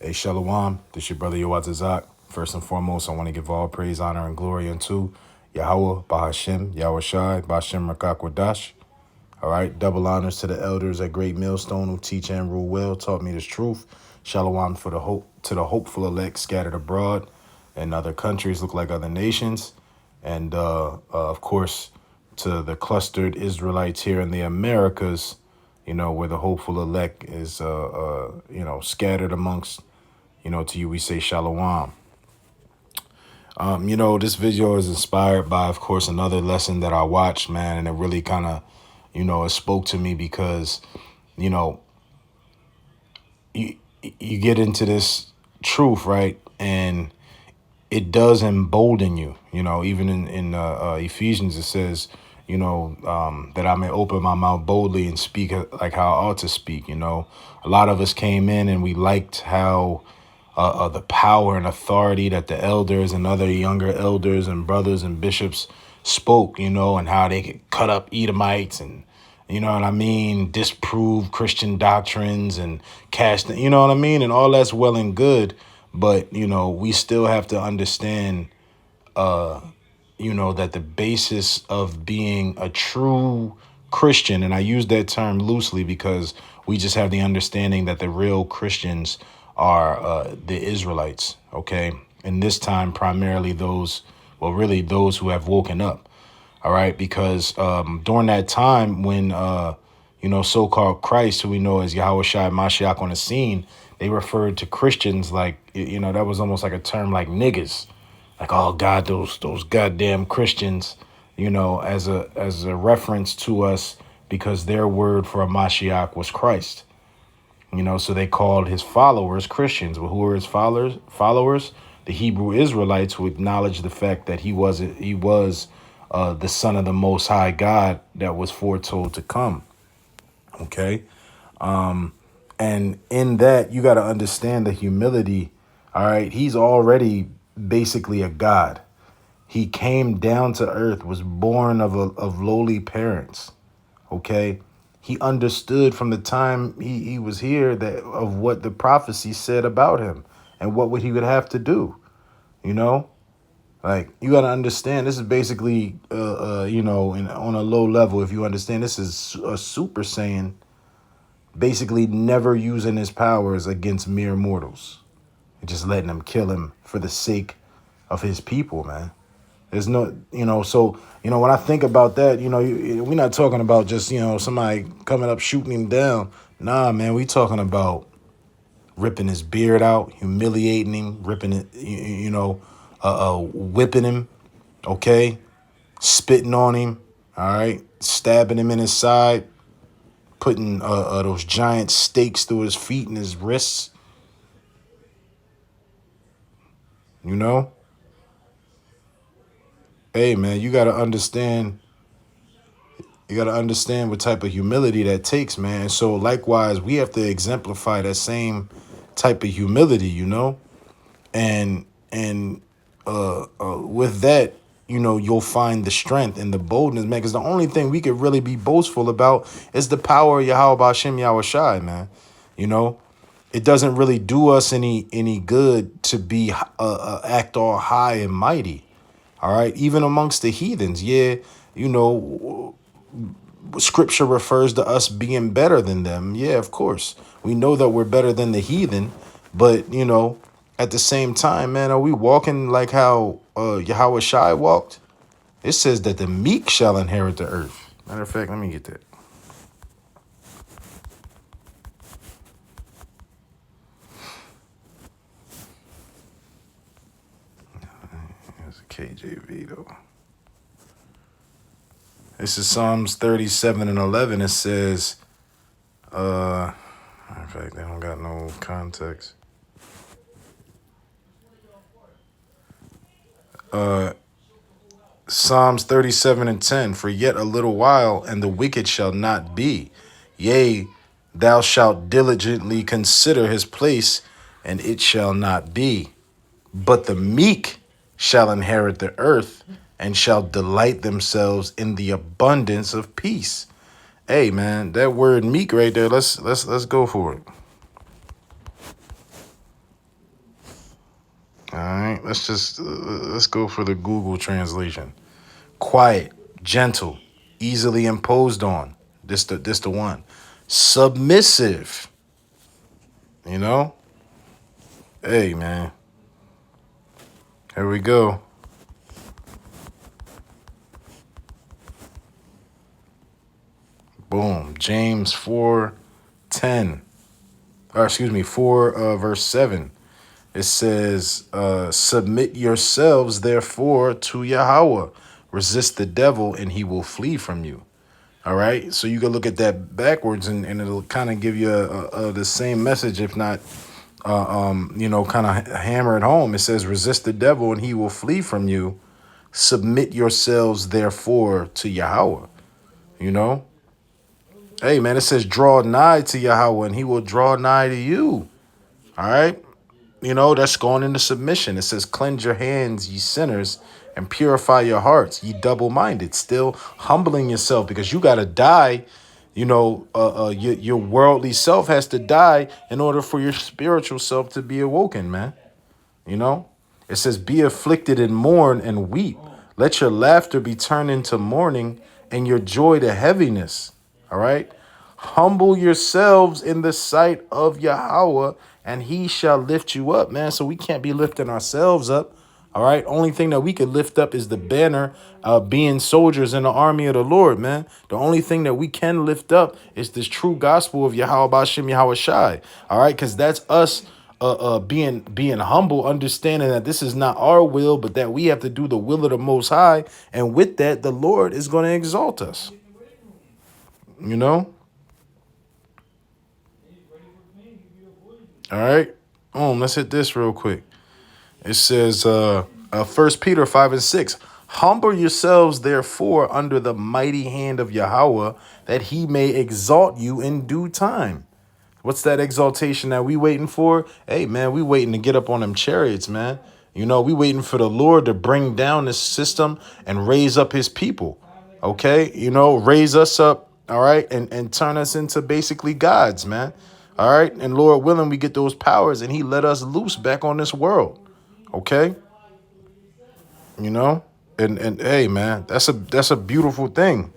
Hey, Shalom, this your brother Yoazazak. First and foremost, I want to give all praise, honor, and glory unto Yahweh, Bahashem, Yahweh Shai, Bahashem Rakakwadash. All right, double honors to the elders at Great Millstone who teach and rule well, taught me this truth. Shalom for the hope to the hopeful elect scattered abroad in other countries, look like other nations, and of course to the clustered Israelites here in the Americas. You know, where the hopeful elect is, scattered amongst. To you we say shalom. This video is inspired by, of course, another lesson that I watched, man, and it really kind of, it spoke to me because, you know, you you get into this truth, right, and it does embolden you. Even in Ephesians it says, that I may open my mouth boldly and speak like how I ought to speak. A lot of us came in and we liked how the power and authority that the elders and other younger elders and brothers and bishops spoke, and how they could cut up Edomites and, you know what I mean, disprove Christian doctrines and cast, you know what I mean? And all that's well and good. But, we still have to understand, that the basis of being a true Christian, and I use that term loosely because we just have the understanding that the real Christians are the Israelites, okay? And this time, primarily really those who have woken up, all right? Because during that time when, so-called Christ, who we know as Yahweh Shai Mashiach on the scene, they referred to Christians like, that was almost like a term like niggas. Like, oh God, those goddamn Christians, as a reference to us because their word for a Mashiach was Christ. So they called his followers Christians. Well, who were his followers? The Hebrew Israelites who acknowledged the fact that he was the son of the Most High God that was foretold to come. Okay. And in that, you got to understand the humility. All right. He's already basically a God. He came down to earth, was born of lowly parents. Okay. He understood from the time he was here that of what the prophecy said about him and what he would have to do. Like, you got to understand, this is basically, on a low level, if you understand, this is a Super Saiyan basically never using his powers against mere mortals and just letting them kill him for the sake of his people, man. There's no, when I think about that, we're not talking about just, somebody coming up shooting him down. Nah, man, we talking about ripping his beard out, humiliating him, ripping it, whipping him, okay, spitting on him, all right, stabbing him in his side, putting those giant stakes through his feet and his wrists, Hey, man, you got to understand. You got to understand what type of humility that takes, man. So likewise, we have to exemplify that same type of humility, and with that, you'll find the strength and the boldness, man. Because the only thing we could really be boastful about is the power of Yahweh Bashem Yahweh Shai, man. It doesn't really do us any good to be act all high and mighty. All right, even amongst the heathens, yeah, scripture refers to us being better than them. Yeah, of course. We know that we're better than the heathen, but at the same time, man, are we walking like how Yahweh Shai walked? It says that the meek shall inherit the earth. Matter of fact, let me get that. There's a KJV though. This is Psalms 37 and 11. It says, matter of fact, they don't got no context. Psalms 37 and 10, for yet a little while, and the wicked shall not be. Yea, thou shalt diligently consider his place, and it shall not be. But the meek shall inherit the earth, and shall delight themselves in the abundance of peace. Hey, man, that word meek right there, let's go for it. let's go for the Google translation. Quiet, gentle, easily imposed on. This the one. Submissive. You know? Hey man. Here we go. Boom. James 4:10. Or excuse me, 4 verse 7. It says, submit yourselves therefore to Yahweh. Resist the devil and he will flee from you. All right. So you can look at that backwards and it'll kind of give you the same message, if not, kind of hammer it home. It says, resist the devil and he will flee from you. Submit yourselves therefore to Yahweh. You know, hey, man, it says, draw nigh to Yahweh and he will draw nigh to you. All right. You know, that's going into submission. It says, cleanse your hands, ye sinners, and purify your hearts, ye double-minded. Still humbling yourself because you got to die. You know, your worldly self has to die in order for your spiritual self to be awoken, man. You know, it says, be afflicted and mourn and weep. Let your laughter be turned into mourning and your joy to heaviness. All right. Humble yourselves in the sight of Yahweh and he shall lift you up, man. So we can't be lifting ourselves up. All right. Only thing that we could lift up is the banner of being soldiers in the army of the Lord, man. The only thing that we can lift up is this true gospel of Yahweh Bashem Yahweh Shai. All right. Because that's us being humble, understanding that this is not our will, but that we have to do the will of the Most High. And with that, the Lord is going to exalt us. You know? All right. Let's hit this real quick. It says, 1 Peter 5:6. Humble yourselves, therefore, under the mighty hand of Yahweh, that he may exalt you in due time. What's that exaltation that we waiting for? Hey, man, we waiting to get up on them chariots, man. You know, we waiting for the Lord to bring down this system and raise up his people. Okay. You know, raise us up. All right. And turn us into basically gods, man. All right. And Lord willing, we get those powers and he let us loose back on this world. OK, you know, and hey, man, that's a beautiful thing.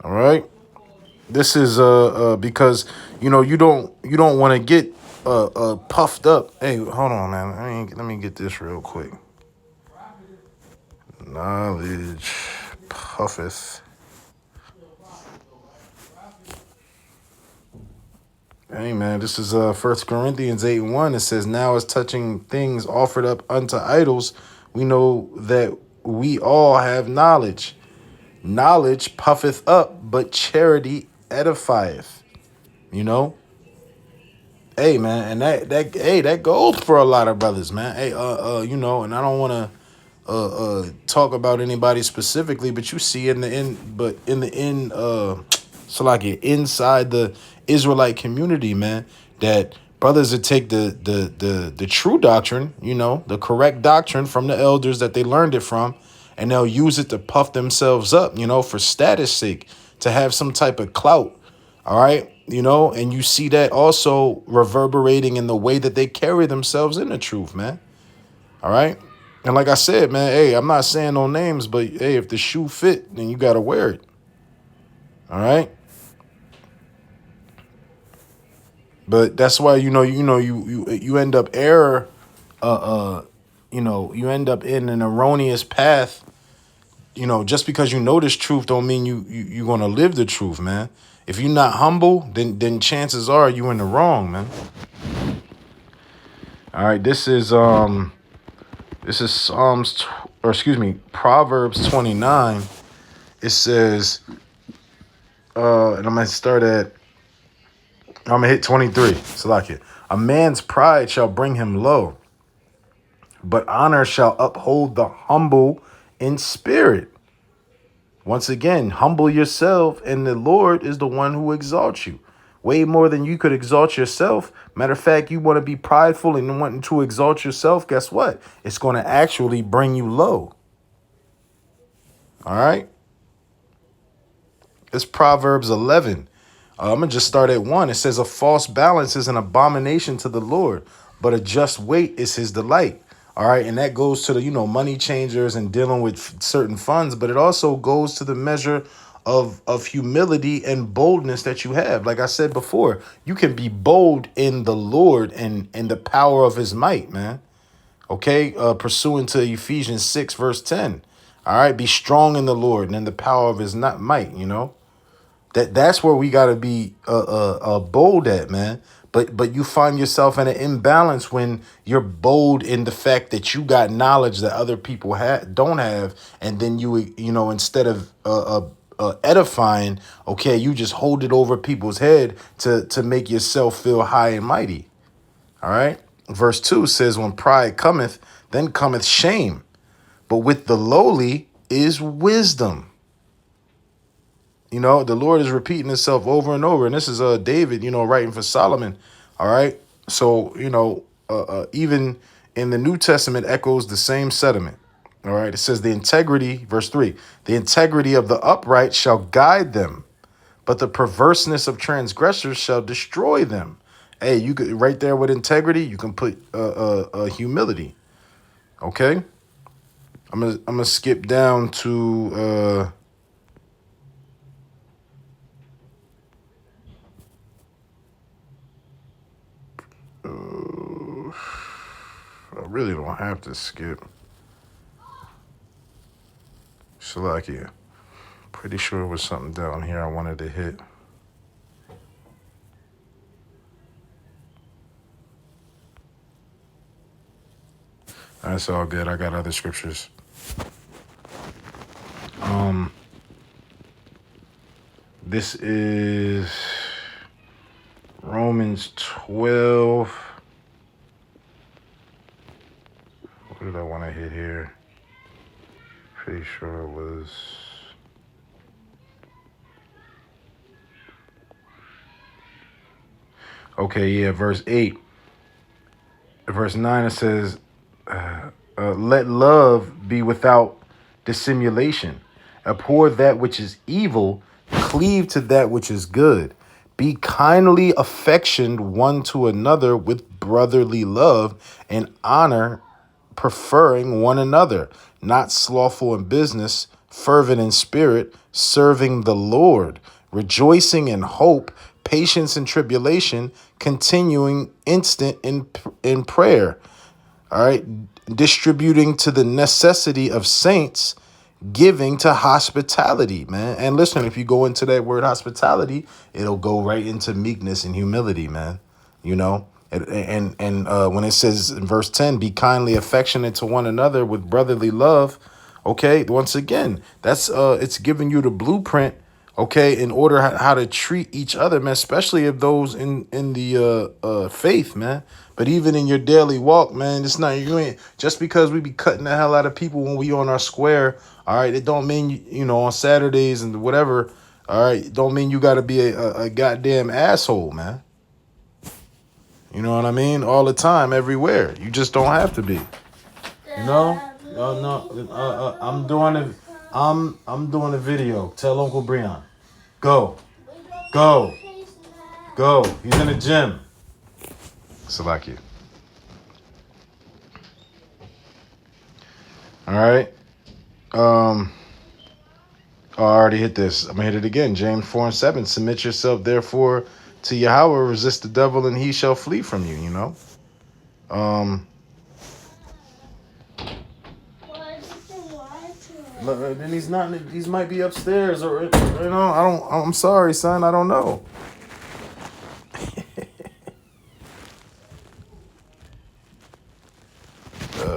All right. This is because, you know, you don't want to get puffed up. Hey, hold on, man. Let me get this real quick. Knowledge puffeth. Hey, man, this is 1 Corinthians 8:1. It says, now as touching things offered up unto idols, we know that we all have knowledge. Knowledge puffeth up, but charity edifieth. You know? Hey, man, and that goes for a lot of brothers, man. Hey, you know, and I don't want to talk about anybody specifically, but you see in the end, so like inside the Israelite community, man, that brothers that take the true doctrine, you know, the correct doctrine from the elders that they learned it from, and they'll use it to puff themselves up, you know, for status sake, to have some type of clout. All right. You know, and you see that also reverberating in the way that they carry themselves in the truth, man. All right. And like I said, man, hey, I'm not saying no names, but hey, if the shoe fit, then you got to wear it. All right. But that's why, you end up you end up in an erroneous path. You know, just because you know this truth don't mean you're going to live the truth, man. If you're not humble, then chances are you in the wrong, man. All right, this is Proverbs 29. It says, and I'm gonna hit 23. So like it. A man's pride shall bring him low, but honor shall uphold the humble in spirit. Once again, humble yourself, and the Lord is the one who exalts you. Way more than you could exalt yourself. Matter of fact, you want to be prideful and wanting to exalt yourself. Guess what? It's going to actually bring you low. All right. It's Proverbs 11. I'm going to just start at 1. It says, a false balance is an abomination to the Lord, but a just weight is his delight. All right. And that goes to the, money changers and dealing with certain funds, but it also goes to the measure of humility and boldness that you have. Like I said before, you can be bold in the Lord and in the power of his might, man. Okay. Pursuant to Ephesians 6, verse 10. All right. Be strong in the Lord and in the power of his not might. That's where we got to be bold at, man. But you find yourself in an imbalance when you're bold in the fact that you got knowledge that other people don't have, and then instead of edifying, okay, you just hold it over people's head to make yourself feel high and mighty. All right. Verse 2 says, "When pride cometh, then cometh shame, but with the lowly is wisdom." The Lord is repeating himself over and over. And this is David, writing for Solomon. All right. So, even in the New Testament echoes the same sentiment. All right. It says the integrity, verse 3, the integrity of the upright shall guide them, but the perverseness of transgressors shall destroy them. Hey, you could right there with integrity, you can put humility. Okay. I'm gonna skip down to I really don't have to skip. Shalakia. Pretty sure it was something down here I wanted to hit. That's all good. I got other scriptures. This is Romans 12. What did I want to hit here? Pretty sure it was. Okay, yeah, verse 8. Verse 9, it says, let love be without dissimulation. Abhor that which is evil, cleave to that which is good. Be kindly affectioned one to another with brotherly love and honor, preferring one another, not slothful in business, fervent in spirit, serving the Lord, rejoicing in hope, patience in tribulation, continuing instant in prayer. All right. Distributing to the necessity of saints, giving to hospitality, man. And listen, if you go into that word hospitality, it'll go right into meekness and humility, man. And when it says in verse 10, be kindly affectionate to one another with brotherly love. Okay. Once again, that's it's giving you the blueprint. Okay, in order how to treat each other, man, especially if those in the faith, man. But even in your daily walk, man, it's not you ain't just because we be cutting the hell out of people when we on our square. All right, it don't mean on Saturdays and whatever. All right, it don't mean you got to be a goddamn asshole, man. You know what I mean? All the time, everywhere. You just don't have to be. No. I'm doing it. I'm doing a video. Tell Uncle Breon. Go. Go. Go. He's in the gym. Salakia. All right. I already hit this. I'm gonna hit it again. James 4:7. Submit yourself, therefore, to Yahweh. Resist the devil, and he shall flee from you. Then he's not. These might be upstairs, or I don't. I'm sorry, son. I don't know.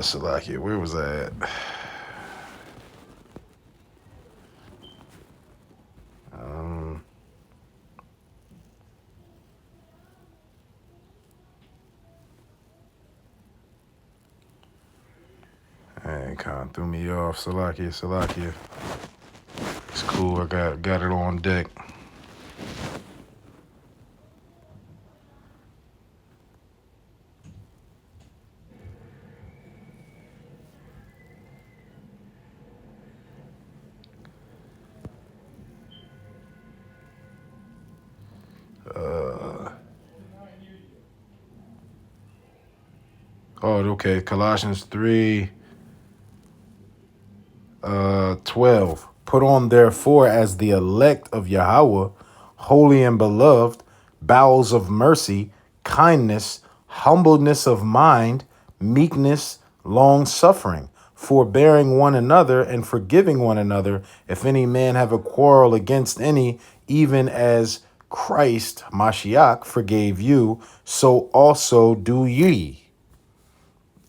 Salakia, where was I at? Hey, kind of threw me off. Salakia. It's cool. I got it on deck. Oh, okay. Colossians 3:12. Put on therefore as the elect of Yahweh, holy and beloved, bowels of mercy, kindness, humbleness of mind, meekness, long suffering, forbearing one another and forgiving one another, if any man have a quarrel against any, even as Christ, Mashiach, forgave you, so also do ye.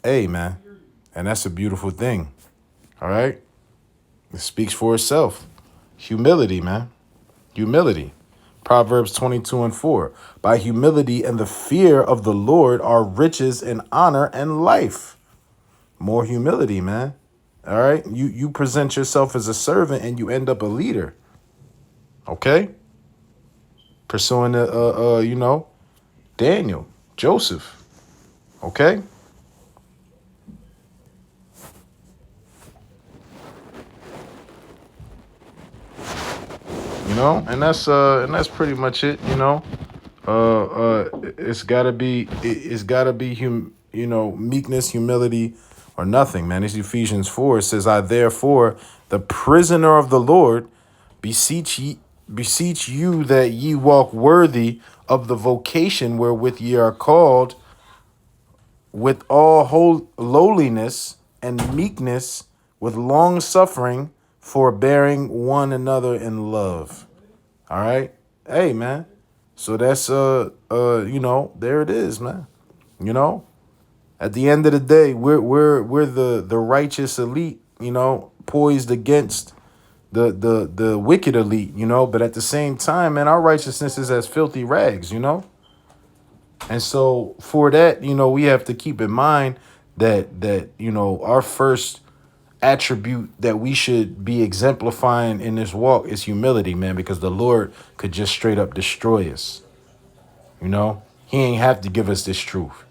Hey, man. And that's a beautiful thing. All right. It speaks for itself. Humility, man. Humility. Proverbs 22:4. By humility and the fear of the Lord are riches and honor and life. More humility, man. All right. You present yourself as a servant and you end up a leader. Okay. Pursuing Daniel, Joseph. Okay. And that's pretty much it. It's gotta be meekness, humility, or nothing, man. It's Ephesians 4. It says, I therefore, the prisoner of the Lord, beseech you that ye walk worthy of the vocation wherewith ye are called, with all whole lowliness and meekness, with long suffering, forbearing one another in love. All right. Hey, man. So that's there it is, man. You know, at the end of the day, we're the righteous elite, poised against the wicked elite, but at the same time, man, our righteousness is as filthy rags. And so for that, we have to keep in mind that our first attribute that we should be exemplifying in this walk is humility, man, because the Lord could just straight up destroy us. He ain't have to give us this truth.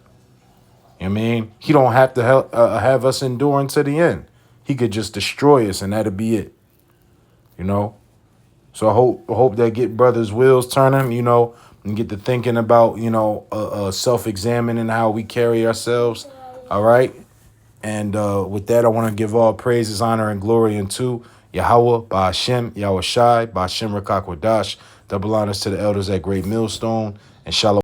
You know what I mean? He don't have to have us endure until the end. He could just destroy us and that'd be it. You know? So I hope that get brothers' wheels turning, and get to thinking about, self-examining how we carry ourselves. All right. And with that, I want to give all praises, honor, and glory unto Yahweh, Ba'ashem, Yahweh Shai, Ba'ashem Rakakwadash. Double honors to the elders at Great Millstone, and Shalom.